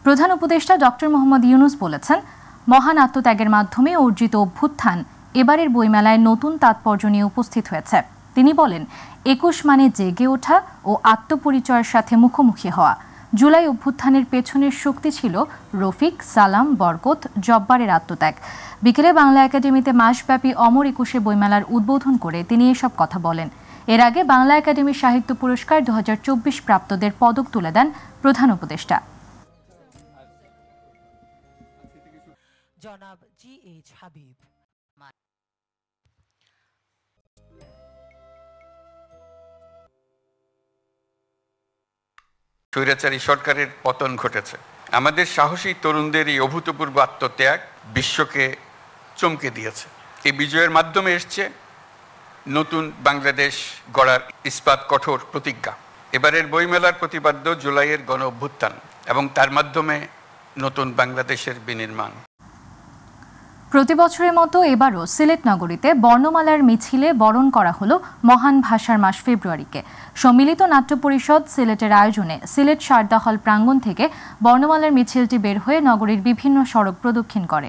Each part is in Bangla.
প্রধান উপদেষ্টা ডক্টর মোহাম্মদ ইউনূস বলেছেন, মহান আত্মত্যাগের মাধ্যমে অর্জিত অভ্যুত্থান এবারের বইমেলায় নতুন তাৎপর্য নিয়ে উপস্থিত হয়েছে। তিনি বলেন, ২১ মানে জেগে ওঠা ও আত্মপরিচয়ের সাথে মুখোমুখি হওয়া। জুলাই অভ্যুত্থানের পেছনের শক্তি ছিল রফিক, সালাম, বরকত, জব্বারের আত্মত্যাগ। বিকেলে বাংলা একাডেমিতে মাসব্যাপী অমর ২১ বইমেলার উদ্বোধন করে তিনি এসব কথা বলেন। এর আগে বাংলা একাডেমির সাহিত্য পুরস্কার ২০২৪ প্রাপ্তদের পদক তুলে দেন প্রধান উপদেষ্টা। জনাব জি.এইচ. হাবিব। স্বৈরাচারী সরকারের পতন ঘটেছে। আমাদের সাহসী তরুণদের এই অভূতপূর্ব আত্মত্যাগ বিশ্বকে চমকে দিয়েছে। এই বিজয়ের মাধ্যমে এসছে নতুন বাংলাদেশ গড়ার ইস্পাত কঠোর প্রতিজ্ঞা। এবারের বইমেলার প্রতিপাদ্য জুলাইয়ের গণ অভ্যুত্থান এবং তার মাধ্যমে নতুন বাংলাদেশের বিনির্মাণ। প্রতি বছরের মতো এবারও সিলেট নগরীতে বর্ণমালার মিছিলে বরণ করা হলো মহান ভাষার মাস ফেব্রুয়ারিকে। সম্মিলিত নাট্য পরিষদ সিলেটের আয়োজনে সিলেট শারদা হল প্রাঙ্গণ থেকে বর্ণমালার মিছিলটি বের হয়ে নগরীর বিভিন্ন সড়ক প্রদক্ষিণ করে।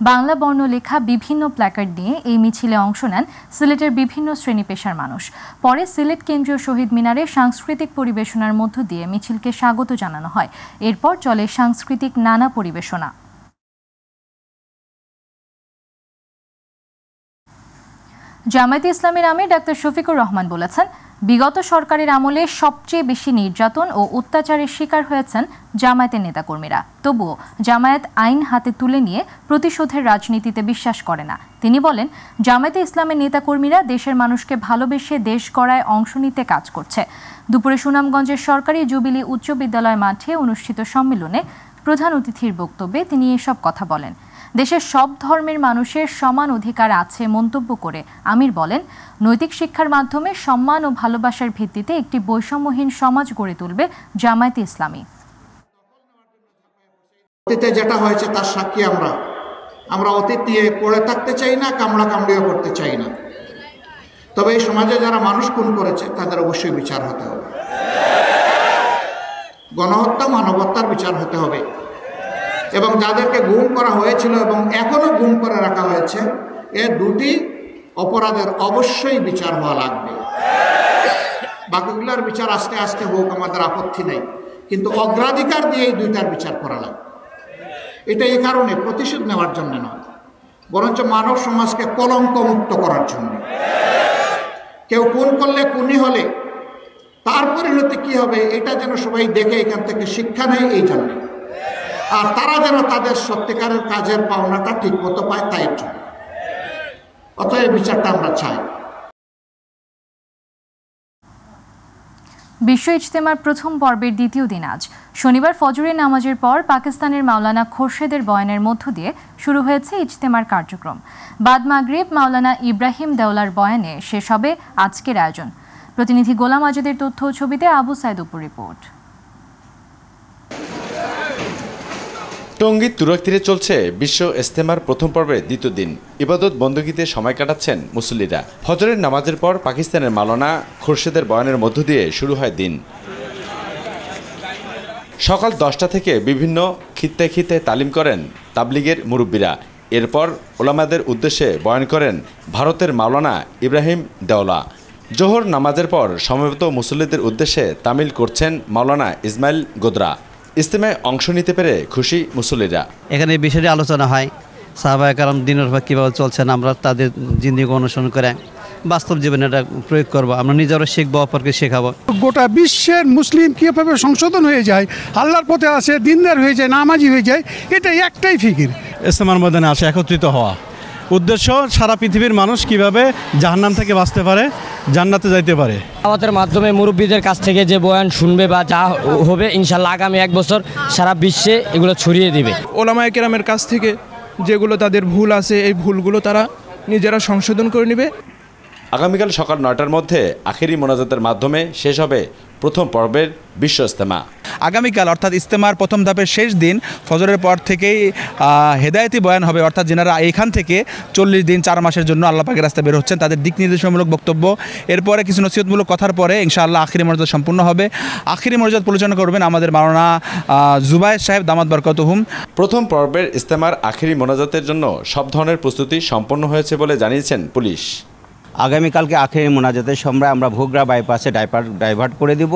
বাংলা বর্ণ লেখা বিভিন্ন প্ল্যাকার্ড নিয়ে এই মিছিলে অংশ নেন সিলেটের বিভিন্ন শ্রেণী পেশার মানুষ। পরে সিলেট কেন্দ্রীয় শহীদ মিনারে সাংস্কৃতিক পরিবেশনার মধ্য দিয়ে মিছিলকে স্বাগত জানানো হয়। এরপর চলে সাংস্কৃতিক নানা পরিবেশনা। জামায়াতে ইসলামীর আমির ডাক্তার শফিকুর রহমান বলেছেন, বিগত সরকারের আমলে সবচেয়ে বেশি নির্যাতন ও অত্যাচারের শিকার হয়েছেন জামায়াতের নেতাকর্মীরা। তবুও জামায়াত আইন হাতে তুলে নিয়ে প্রতিশোধের রাজনীতিতে বিশ্বাস করে না। তিনি বলেন, জামায়াতে ইসলামের নেতাকর্মীরা দেশের মানুষকে ভালোবেসে দেশ গড়ায় অংশ নিতে কাজ করছে। দুপুরে সুনামগঞ্জের সরকারি জুবিলি উচ্চ বিদ্যালয় মাঠে অনুষ্ঠিত সম্মেলনে প্রধান অতিথির বক্তব্যে তিনি এসব কথা বলেন। দেশের সব ধর্মের মানুষের সমান অধিকার আছে মন্তব্য করে আমির বলেন, নৈতিক শিক্ষার মাধ্যমে সম্মান ও ভালোবাসার ভিত্তিতে একটি বৈষম্যহীন সমাজ গড়ে তুলবে জামায়াতে ইসলামী। অতীতে যেটা হয়েছে তার সাক্ষী আমরা অতীত নিয়ে পড়ে থাকতে চাই না, কামড়িও করতে চাই না। তবে এই সমাজে যারা মানুষ খুন করেছে তাদের অবশ্যই বিচার হতে হবে। গণহত্যা মানবতার বিচার হতে হবে এবং যাদেরকে গুম করা হয়েছিল এবং এখনো গুম করে রাখা হয়েছে, এ দুটি অপরাধের অবশ্যই বিচার হওয়া লাগবে। বাকিগুলোর বিচার আস্তে আস্তে হোক, আমাদের আপত্তি নেই, কিন্তু অগ্রাধিকার দিয়ে এই দুইটার বিচার করা লাগবে। এটা এই কারণে প্রতিশোধ নেওয়ার জন্য নয়, বরঞ্চ মানব সমাজকে কলঙ্ক মুক্ত করার জন্য। কেউ খুন করলে, খুনি হলে তার পরিণতি কি হবে এটা যেন সবাই দেখে এখান থেকে শিক্ষা নেয়, এই জন্য। আর তারা যেন তাদের সত্যিকারের কাজের পাওনাটা ঠিক মতো পায়, তাই জন্য। অতএব বিচারটা আমরা চাই। বিশ্ব ইজতেমার প্রথম পর্বের দ্বিতীয় দিন আজ শনিবার ফজরের নামাজের পর পাকিস্তানের মাওলানা খোরশেদের বয়ানের মধ্য দিয়ে শুরু হয়েছে ইজতেমার কার্যক্রম। বাদ মাগরিব মাওলানা ইব্রাহিম দেওলার বয়ানে শেষ হবে আজকের আয়োজন। প্রতিনিধি গোলাম আজাদের তথ্য ও ছবিতে আবু সাইদ উপর রিপোর্ট। টঙ্গীর তুরাগ তীরে চলছে বিশ্ব ইজতেমার প্রথম পর্বের দ্বিতীয় দিন। ইবাদত বন্দগীতে সময় কাটাচ্ছেন মুসল্লিরা। ফজরের নামাজের পর পাকিস্তানের মাওলানা খোরশেদের বয়ানের মধ্য দিয়ে শুরু হয় দিন। সকাল 10টা থেকে বিভিন্ন খিত্তে তালিম করেন তাবলিগের মুরব্বীরা। এরপর ওলামাদের উদ্দেশ্যে বয়ান করেন ভারতের মাওলানা ইব্রাহিম দেওলা। জোহর নামাজের পর সমবেত মুসল্লিদের উদ্দেশ্যে তামিল করছেন মাওলানা ইসমাইল গোদরা। ইজতেমায় অংশ নিতে পেরে খুশি মুসল্লিরা। এখানে এই বিষয়টি আলোচনা হয়, সাহাবায়ে কেরাম দিনের পর কীভাবে চলছেন, আমরা তাদের জিন্দেগি অনুসরণ করে বাস্তব জীবনে এটা প্রয়োগ করবো, আমরা নিজেরা শিখবো, অপরকে শেখাবো। গোটা বিশ্বের মুসলিম কীভাবে সংশোধন হয়ে যায়, আল্লাহর পথে আসে, দিনদার হয়ে যায়, নামাজি হয়ে যায়, এটা একটাই ফিকির। ইজতেমার ময়দানে আসে একত্রিত হওয়া, উদ্দেশ্য সারা পৃথিবীর মানুষ কিভাবে জাহান্নাম থেকে বাঁচতে পারে, জান্নাতে যাইতে পারে। আমাদের মাধ্যমে মুরব্বীদের কাছ থেকে যে বয়ান শুনবে বা যা হবে ইনশাল্লাহ আগামী 1 বছর সারা বিশ্বে এগুলো ছড়িয়ে দিবে। ওলামায়ে কেরামের কাছ থেকে যেগুলো তাদের ভুল আছে এই ভুলগুলো তারা নিজেরা সংশোধন করে নেবে। আগামীকাল সকাল 9টার মধ্যে আখেরি মোনাজাতের মাধ্যমে শেষ হবে প্রথম পর্বের বিশ্ব ইজতেমা। আগামীকাল অর্থাৎ ইজতেমার প্রথম ধাপের শেষ দিন ফজরের পর থেকেই হেদায়েতি বয়ান হবে, অর্থাৎ যেনারা এখান থেকে 40 দিন 4 মাসের জন্য আল্লাহ পাকের রাস্তায় বের হচ্ছেন তাদের দিক নির্দেশনামূলক বক্তব্য, এরপরে কিছু নসিহতমূলক কথার পরে ইনশাআল্লাহ আখিরি মর্যাদা সম্পূর্ণ হবে। আখিরি মর্যাদা পরিচালনা করবেন আমাদের মাওলানা জুবায়ের সাহেব দামাত বরকতুহুম। প্রথম পর্বের ইজতেমার আখিরি মোনাজাতের জন্য সব ধরনের প্রস্তুতি সম্পন্ন হয়েছে বলে জানিয়েছেন পুলিশ। আগামীকালকে আখেরি মোনাজাতের সময় আমরা ভোগড়া বাইপাসে ডাইভার্ট করে দিব,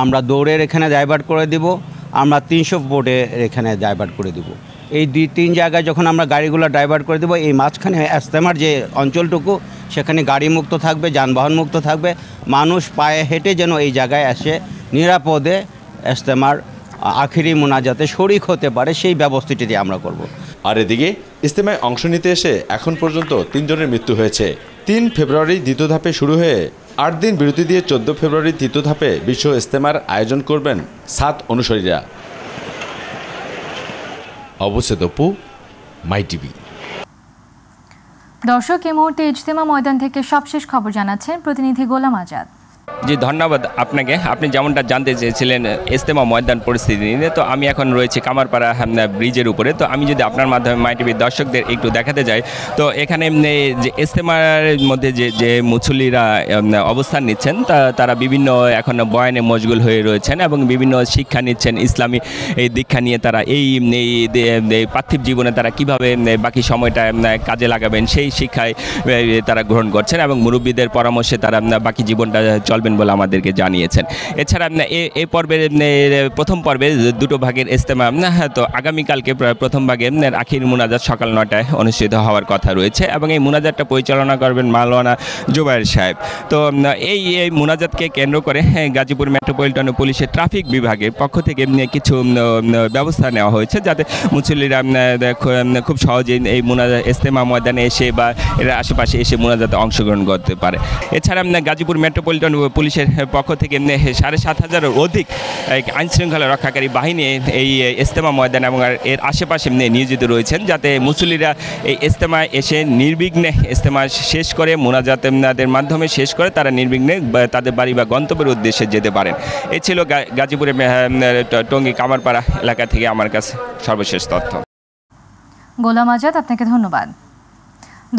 আমরা দৌড়ের এখানে ডাইভার্ট করে দিব, আমরা 300 বোর্ডের এখানে ডাইভার্ট করে দিব। এই 2-3 জায়গায় যখন আমরা গাড়িগুলো ডাইভার্ট করে দেব, এই মাঝখানে ইজতেমার যে অঞ্চলটুকু সেখানে গাড়ি মুক্ত থাকবে, যানবাহন মুক্ত থাকবে, মানুষ পায়ে হেঁটে যেন এই জায়গায় এসে নিরাপদে ইজতেমার আখিরি মোনাজাতে শরিক হতে পারে সেই ব্যবস্থাটি আমরা করব। আর এদিকে ইজতেমায় অংশ নিতে এসে এখন পর্যন্ত 3 জনের মৃত্যু হয়েছে। 3 ফেব্রুয়ারি দ্বিতীয় ধাপে শুরু হয়ে 8 দিন বিরতি দিয়ে 14 ফেব্রুয়ারি তৃতীয় ধাপে বিশ্ব ইজতেমার আয়োজন করবেন 7 অনুসারীরা। অবশ্যই দপু, মাই টিভি। দর্শক, এই মুহূর্তে ইজতেমা ময়দান থেকে সবশেষ খবর জানাচ্ছেন প্রতিনিধি গোলাম আজাদ। জি ধন্যবাদ আপনাকে। আপনি যেমনটা জানতে চেয়েছিলেন ইজতেমা ময়দান পরিস্থিতি নিয়ে, তো আমি এখন রয়েছি কামারপাড়া ব্রিজের উপরে। তো আমি যদি আপনার মাধ্যমে মাই টিভির দর্শকদের একটু দেখাতে যাই, তো এখানে যে ইজতেমার মধ্যে যে মুসল্লিরা অবস্থান নিচ্ছেন তারা বিভিন্ন এখন বয়ানে মশগুল হয়ে রয়েছেন এবং বিভিন্ন শিক্ষা নিচ্ছেন, ইসলামী এই দীক্ষা নিয়ে তারা এই পার্থিব জীবনে তারা কীভাবে বাকি সময়টা কাজে লাগাবেন সেই শিক্ষায় তারা গ্রহণ করছেন এবং মুরব্বীদের পরামর্শে তারা বাকি জীবনটা চলবেন বলে আমাদেরকে জানিয়েছেন। এছাড়া এই পর্বের প্রথম পর্বে 2 ভাগের ইজতেমা, তো আগামীকালকে প্রথম ভাগে আখির মুনাজাত সকাল 9টায় অনুষ্ঠিত হওয়ার কথা রয়েছে এবং এই মুনাজাতটা পরিচালনা করবেন মাওলানা জুবায়ের সাহেব। তো এই মুনাজাতকে কেন্দ্র করে গাজীপুর মেট্রোপলিটন পুলিশের ট্রাফিক বিভাগের পক্ষ থেকে কিছু ব্যবস্থা নেওয়া হয়েছে যাতে মুসল্লিরা খুব সহজেই এই ইজতেমা ময়দানে এসে বা এর আশেপাশে এসে মুনাজাতে অংশগ্রহণ করতে পারে। এছাড়া গাজীপুর মেট্রোপলিটন পুলিশের পক্ষ থেকে 7,500-এর অধিক আইনশৃঙ্খলা রক্ষাকারী বাহিনী এই ইজতেমা ময়দান এবং এর আশেপাশে নিয়োজিত রয়েছেন যাতে মুসল্লিরা এই ইজতেমায় এসে নির্বিঘ্নে ইজতেমা শেষ করে মুনাজাতের মাধ্যমে শেষ করে তারা নির্বিঘ্নে তাদের বাড়ি বা গন্তব্যের উদ্দেশ্যে যেতে পারেন। এই ছিল গাজীপুরের টঙ্গী কামারপাড়া এলাকা থেকে আমার কাছে সর্বশেষ তথ্য। গোলাম আজাদ, আপনাকে ধন্যবাদ।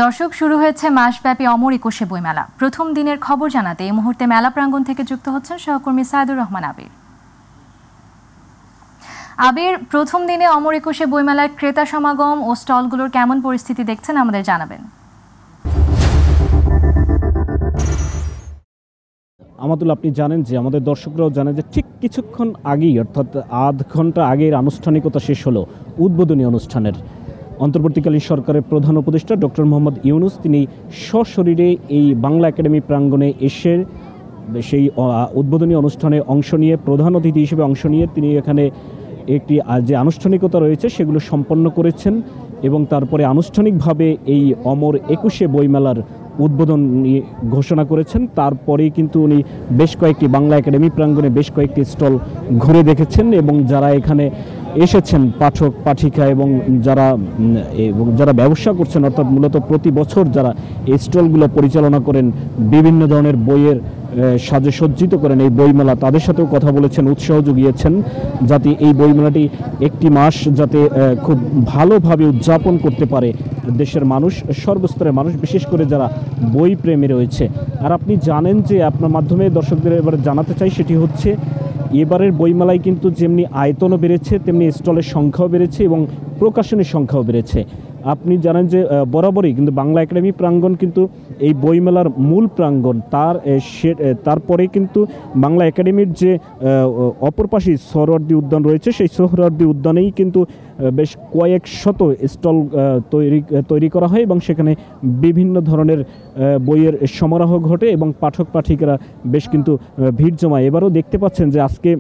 দর্শক, শুরু হয়েছে মাসব্যাপী অমর 21শে বইমেলা। প্রথম দিনের খবর জানাতে এই মুহূর্তে মেলা প্রাঙ্গণ থেকে যুক্ত হচ্ছেন সহকর্মী সাইদুর রহমান আবির। আবির, প্রথম দিনে অমর 21শে বইমেলার ক্রেতা সমাগম ও স্টলগুলোর কেমন পরিস্থিতি দেখছেন আমাদের জানাবেন। আমাতুল, আপনি জানেন যে আমাদের দর্শকরাও জানে যে ঠিক কিছুক্ষণ আগেই অর্থাৎ আধ ঘন্টা আগের আনুষ্ঠানিকতা শেষ হলো উদ্বোধনী অনুষ্ঠানের। অন্তর্বর্তীকালীন সরকারের প্রধান উপদেষ্টা ডক্টর মোহাম্মদ ইউনুস তিনি সশরীরে এই বাংলা একাডেমি প্রাঙ্গণে এসে সেই উদ্বোধনী অনুষ্ঠানে অংশ নিয়ে প্রধান অতিথি হিসেবে অংশ নিয়ে তিনি এখানে একটি যে আনুষ্ঠানিকতা রয়েছে সেগুলো সম্পন্ন করেছেন এবং তারপরে আনুষ্ঠানিকভাবে এই অমর 21শে বইমেলার উদ্বোধন ঘোষণা করেছেন। তারপরেই কিন্তু উনি বেশ কয়েকটি বাংলা একাডেমি প্রাঙ্গণে বেশ কয়েকটি স্টল ঘুরে দেখেছেন এবং যারা এখানে এসেছেন পাঠক পাঠিকা এবং যারা ব্যবসা করছেন অর্থাৎ মূলত প্রতি বছর যারা এই স্টলগুলো পরিচালনা করেন, বিভিন্ন ধরনের বইয়ের সাজে সজ্জিত করেন এই বইমেলা, তাদের সাথেও কথা বলেছেন, উৎসাহ জুগিয়েছেন যাতে এই বইমেলাটি একটি মাস যাতে খুব ভালোভাবে উদযাপন করতে পারে দেশের মানুষ, সর্বস্তরের মানুষ, বিশেষ করে যারা বই প্রেমী রয়েছে। আর আপনি জানেন যে আপনার মাধ্যমে দর্শকদের এবারে জানাতে চাই সেটি হচ্ছে এবারের বইমেলায় কিন্তু যেমনি আয়তনও বেড়েছে তেমনি স্টলের সংখ্যাও বেড়েছে এবং প্রকাশনের সংখ্যাও বেড়েছে। আপনি জানেন যে বরাবরই কিন্তু বাংলা একাডেমি প্রাঙ্গণ কিন্তু এই বইমেলার মূল প্রাঙ্গণ, তারপরে কিন্তু বাংলা একাডেমির যে অপর পাশে সোহরাওয়ার্দী উদ্যান রয়েছে সেই সোহরাওয়ার্দী উদ্যানেই কিন্তু বেশ কয়েক শত স্টল তৈরি করা হয় এবং সেখানে বিভিন্ন ধরনের বইয়ের সমারোহ ঘটে এবং পাঠক পাঠিকারা বেশ কিন্তু ভিড় জমায়। এবারও দেখতে পাচ্ছেন যে আজকে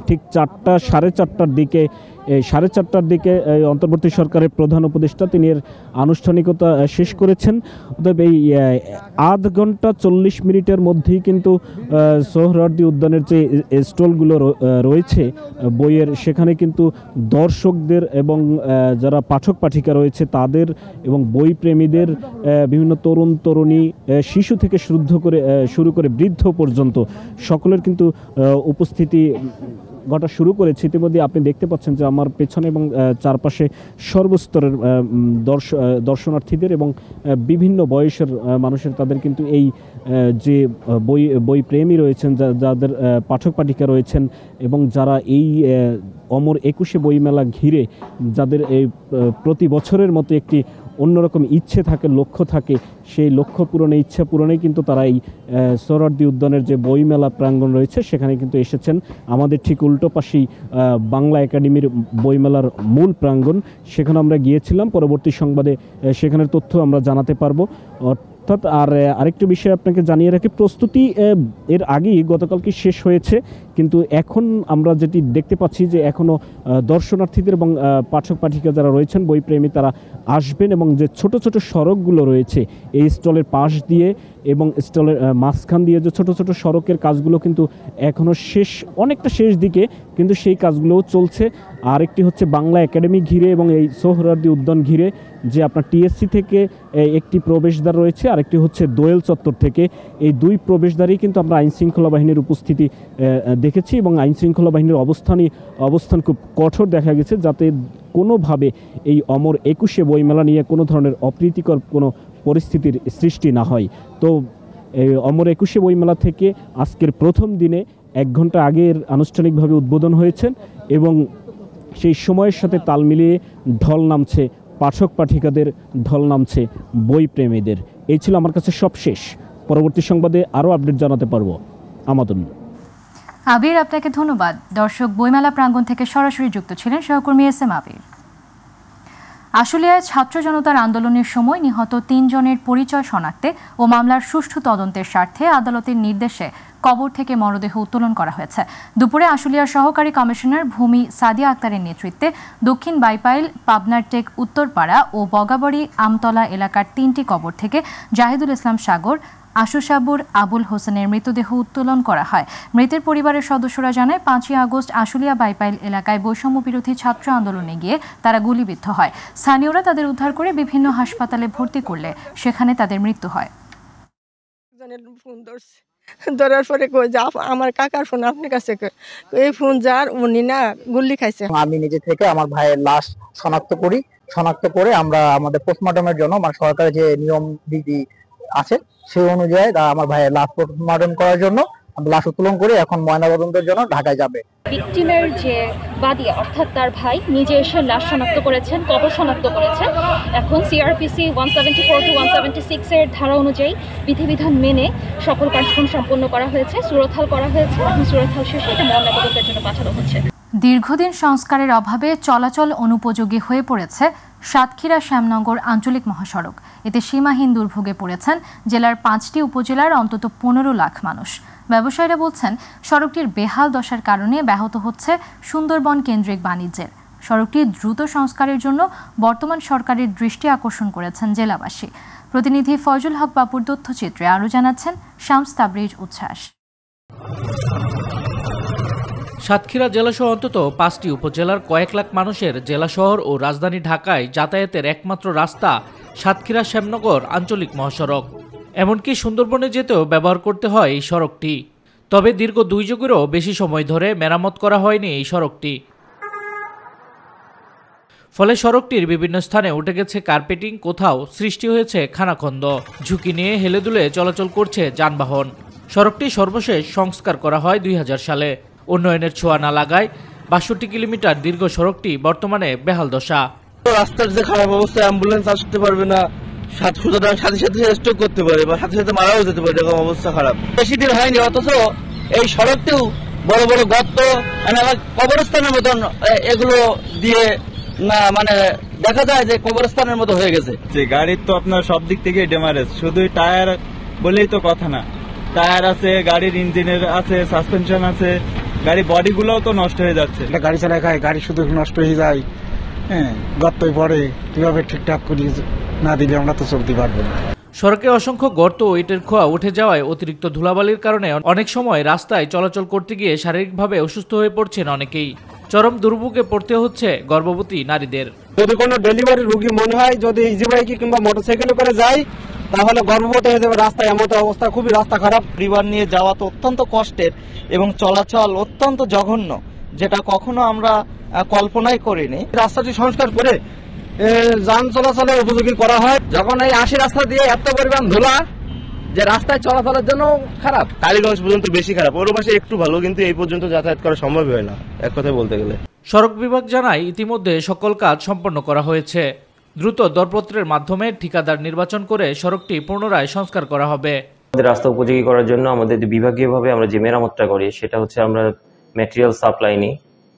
ঠিক 4টা সাড়ে 4টার দিকে 4:30টার দিকে অন্তর্বর্তী সরকারের প্রধান উপদেষ্টা তিনি এর আনুষ্ঠানিকতা শেষ করেছেন। অতএব এই আধ ঘন্টা 40 মিনিটের মধ্যেই কিন্তু সোহরাওয়ার্দী উদ্যানের যে স্টলগুলো রয়েছে বইয়ের, সেখানে কিন্তু দর্শকদের এবং যারা পাঠক পাঠিকা রয়েছে তাদের এবং বই প্রেমীদের বিভিন্ন তরুণ তরুণী শিশু থেকে শুরু করে বৃদ্ধ পর্যন্ত সকলের কিন্তু উপস্থিতি ঘটা শুরু করেছে। ইতিমধ্যে আপনি দেখতে পাচ্ছেন যে আমার পেছনে এবং চারপাশে সর্বস্তরের দর্শনার্থীদের এবং বিভিন্ন বয়সের মানুষের তাদের কিন্তু এই যে বই প্রেমী রয়েছেন, যাদের পাঠক পাঠিকা রয়েছেন এবং যারা এই অমর 21শে বইমেলা ঘিরে যাদের এই প্রতি বছরের মতো একটি অন্যরকম ইচ্ছে থাকে, লক্ষ্য থাকে, সেই লক্ষ্য পূরণে ইচ্ছা পূরণেই কিন্তু তারা এই সোহরাওয়ার্দী উদ্যানের যে বইমেলা প্রাঙ্গণ রয়েছে সেখানে কিন্তু এসেছেন। আমাদের ঠিক উল্টো পাশেই বাংলা একাডেমির বইমেলার মূল প্রাঙ্গণ, সেখানে আমরা গিয়েছিলাম। পরবর্তী সংবাদে সেখানের তথ্য আমরা জানাতে পারবো। অর্থাৎ আরেকটি বিষয় আপনাকে জানিয়ে রাখি, প্রস্তুতি এর আগেই গতকালকে শেষ হয়েছে, কিন্তু এখন আমরা যেটি দেখতে পাচ্ছি যে এখনও দর্শনার্থীদের এবং পাঠক পাঠিকা যারা রয়েছেন বইপ্রেমী তারা আসবেন এবং যে ছোট ছোট সড়কগুলো রয়েছে এই স্টলের পাশ দিয়ে এবং স্টলের মাঝখান দিয়ে যে ছোট ছোট সড়কের কাজগুলো কিন্তু এখনও অনেকটা শেষ দিকে, কিন্তু সেই কাজগুলোও চলছে। আরেকটি হচ্ছে বাংলা একাডেমি ঘিরে এবং এই সোহরাওয়ার্দী উদ্যান ঘিরে যে আপনার টিএসসি থেকে একটি প্রবেশদ্বার রয়েছে, আরেকটি হচ্ছে দোয়েল চত্বর থেকে। এই দুই প্রবেশদ্বারেই কিন্তু আমরা আইনশৃঙ্খলা বাহিনীর উপস্থিতি দেখেছি এবং আইনশৃঙ্খলা বাহিনীর অবস্থান খুব কঠোর দেখা গেছে, যাতে কোনোভাবে এই অমর 21শে বইমেলা নিয়ে কোনো ধরনের অপ্রীতিকর কোনো পরিস্থিতির সৃষ্টি না হয়। তো এই অমর 21শে বইমেলা থেকে আজকের প্রথম দিনে 1 ঘন্টা আগের আনুষ্ঠানিকভাবে উদ্বোধন হয়েছেন এবং সেই সময়ের সাথে তাল মিলিয়ে ঢল নামছে পাঠক পাঠিকাদের, ঢল নামছে বই প্রেমীদের। এই ছিল আমার কাছে সবশেষ। পরবর্তী সংবাদে আরও আপডেট জানাতে পারবো। আমাদের আবির, আপনাকে ধন্যবাদ। দর্শক, বইমেলা প্রাঙ্গণ থেকে সরাসরি যুক্ত ছিলেন সহকর্মী এস এম আবির। আশুলিয়ায় ছাত্র জনতার আন্দোলনের সময় নিহত 3 জনের পরিচয় শনাক্তে ও মামলার সুষ্ঠু তদন্তের স্বার্থে আদালতের নির্দেশে কবর থেকে মরদেহ উত্তোলন করা হয়েছে। দুপুরে আশুলিয়ার সহকারী কমিশনার ভূমি সাদিয়া আক্তারের নেতৃত্বে দক্ষিণ বাইপাইল, পাবনার টেক উত্তরপাড়া ও বগাবাড়ি আমতলা এলাকার 3টি কবর থেকে জাহিদুল ইসলাম সাগর, আশু সাবুর, আবুল হোসেনের মৃতদেহ উত্তোলন করা হয়। মৃতের পরিবারের সদস্যরা জানায় 5ই আগস্ট আশুলিয়া বাইপাইল এলাকায় বৈষম্য বিরোধী ছাত্র আন্দোলনে গিয়ে তারা গুলিবিদ্ধ হয়। স্থানীয়রা তাদের উদ্ধার করে বিভিন্ন হাসপাতালে ভর্তি করলে সেখানে তাদের মৃত্যু হয়। ধরার পরে কই যে আমার কাকার ফোন আপনার কাছে, এই ফোন যার উনি না গুলি খাইছে। আমি নিজে থেকে আমার ভাইয়ের লাশ শনাক্ত করে আমরা আমাদের পোস্টমর্টমের জন্য মানে সরকারের যে নিয়ম বিধি আছে সেই অনুযায়ী আমার ভাইয়ের লাশ পোস্টমর্টম করার জন্য লাশ উত্তোলন করে এখন ময়নাতদন্তের জন্য ঢাকায় যাবে। ভিকটিমের যে বাদী অর্থাৎ তার ভাই নিজে এসে লাশ শনাক্ত করেছেন, কবর শনাক্ত করেছেন। এখন সিআরপিসি 174 to 176 এর ধারা অনুযায়ী বিধিবিধান মেনে সকল কার্যক্রম সম্পন্ন করা হয়েছে, সুরতহাল করা হয়েছে। এখন সুরতহাল শেষে এটা ময়নাতদন্তের জন্য পাঠানো হচ্ছে। দীর্ঘদিন সংস্কারের অভাবে চলাচল অনুপযোগী হয়ে পড়েছে সাতক্ষীরা শ্যামনগর আঞ্চলিক মহাসড়ক। এতে সীমাহীন দুর্ভোগে পড়েছেন জেলার 5টি উপজেলার অন্তত 15 লাখ মানুষ। ব্যবসায়ীরা বলছেন সড়কটির বেহাল দশার কারণে ব্যাহত হচ্ছে সুন্দরবন কেন্দ্রিক বাণিজ্যের। সড়কটির দ্রুত সংস্কারের জন্য বর্তমান সরকারের দৃষ্টি আকর্ষণ করেছেন জেলাবাসী। প্রতিনিধি ফয়জুল হক বাপুর তথ্যচিত্রে আরও জানাচ্ছেন শামস তাবরিজ উচ্ছ্বাস। সাতক্ষীরা জেলাসহ অন্তত 5টি উপজেলার কয়েক লাখ মানুষের জেলা শহর ও রাজধানী ঢাকায় যাতায়াতের একমাত্র রাস্তা সাতক্ষীরা শ্যামনগর আঞ্চলিক মহাসড়ক। এমনকি সুন্দরবনে যেতেও ব্যবহার করতে হয় এই সড়কটি। তবে দীর্ঘ 2 যুগেরও বেশি সময় ধরে মেরামত করা হয়নি এই সড়কটি। ফলে সড়কটির বিভিন্ন স্থানে উঠে গেছে কার্পেটিং, কোথাও সৃষ্টি হয়েছে খানাখন্দ। ঝুঁকি নিয়ে হেলেদুলে চলাচল করছে যানবাহন। সড়কটি সর্বশেষ সংস্কার করা হয় 2000 সালে। উন্নয়নের ছোঁয়া না লাগায় 62 কিলোমিটার দীর্ঘ সড়কটি বর্তমানে বেহাল দশা। রাস্তার যে খারাপ অবস্থা, অ্যাম্বুলেন্স আসতে পারবে না, সাথে সাথে স্ট্রোক করতে পারে বা সাথে সাথে মারাও যেতে পারে, এরকম অবস্থা খারাপ। বেশি দিন হয়নি, অথচ এই সড়কটিও বড় বড় গর্ত, কবরস্থানের মতন এগুলো দিয়ে না মানে দেখা যায় যে কবরস্থানের মতো হয়ে গেছে। গাড়ির তো আপনার সব দিক থেকে ড্যামেজ, শুধু টায়ার বলেই তো কথা না। টায়ার আছে, গাড়ির ইঞ্জিনের আছে, সাসপেনশন আছে, গাড়ি বডিগুলোও তো নষ্ট হয়ে যাচ্ছে। গাড়ি চালায় খায়, গাড়ি শুধু নষ্ট হয়ে যায়, হ্যাঁ, গর্তই পড়ে, কিভাবে ঠিকঠাক করে না দিলে আমরা তো চলতে পারবো না। সড়কে অসংখ্য গর্ত ও ইটের খোয়া উঠে যাওয়ায় অতিরিক্ত ধুলাবালির কারণে অনেক সময় রাস্তায় চলাচল করতে গিয়ে শারীরিকভাবে অসুস্থ হয়ে পড়ছেন অনেকেই। চরম দুর্ভোগে পড়তে হচ্ছে গর্ভবতী নারীদের। যদি কোনো ডেলিভারি রোগী মনে হয় যদি ইজি বাইকে কিংবা মোটরসাইকেলে করে যায় তাহলে গর্ভবতী হয়ে যাবে। রাস্তায় এমন অবস্থা, খুবই রাস্তা খারাপ। পরিবার নিয়ে যাওয়া তো অত্যন্ত কষ্টের এবং চলাচল অত্যন্ত জঘন্য, যেটা কখনো আমরা কল্পনাই করিনি। রাস্তাটি সংস্কার করে যান চলাচলের উপযোগী করা হয়। যখন এই ৮০ রাস্তা দিয়ে এত পরিমাণ ধুলা যে রাস্তায় চলাচলের জন্য খারাপ। কালীগঞ্জ পর্যন্ত বেশি খারাপ, ওর পাশে একটু ভালো, কিন্তু এই পর্যন্ত যাতায়াত করা সম্ভব হয় না এক কথায় বলতে গেলে। সড়ক বিভাগ জানায় ইতিমধ্যে সকল কাজ সম্পন্ন করা হয়েছে। দ্রুত দরপত্রের মাধ্যমে ঠিকাদার নির্বাচন করে সড়কটি পুনরায় সংস্কার করা হবে। আমাদের রাস্তা উপযোগী করার জন্য আমাদের বিভাগীয়ভাবে আমরা যে মেরামতটা করি সেটা হচ্ছে আমরা ম্যাটেরিয়াল সাপ্লাই নিই,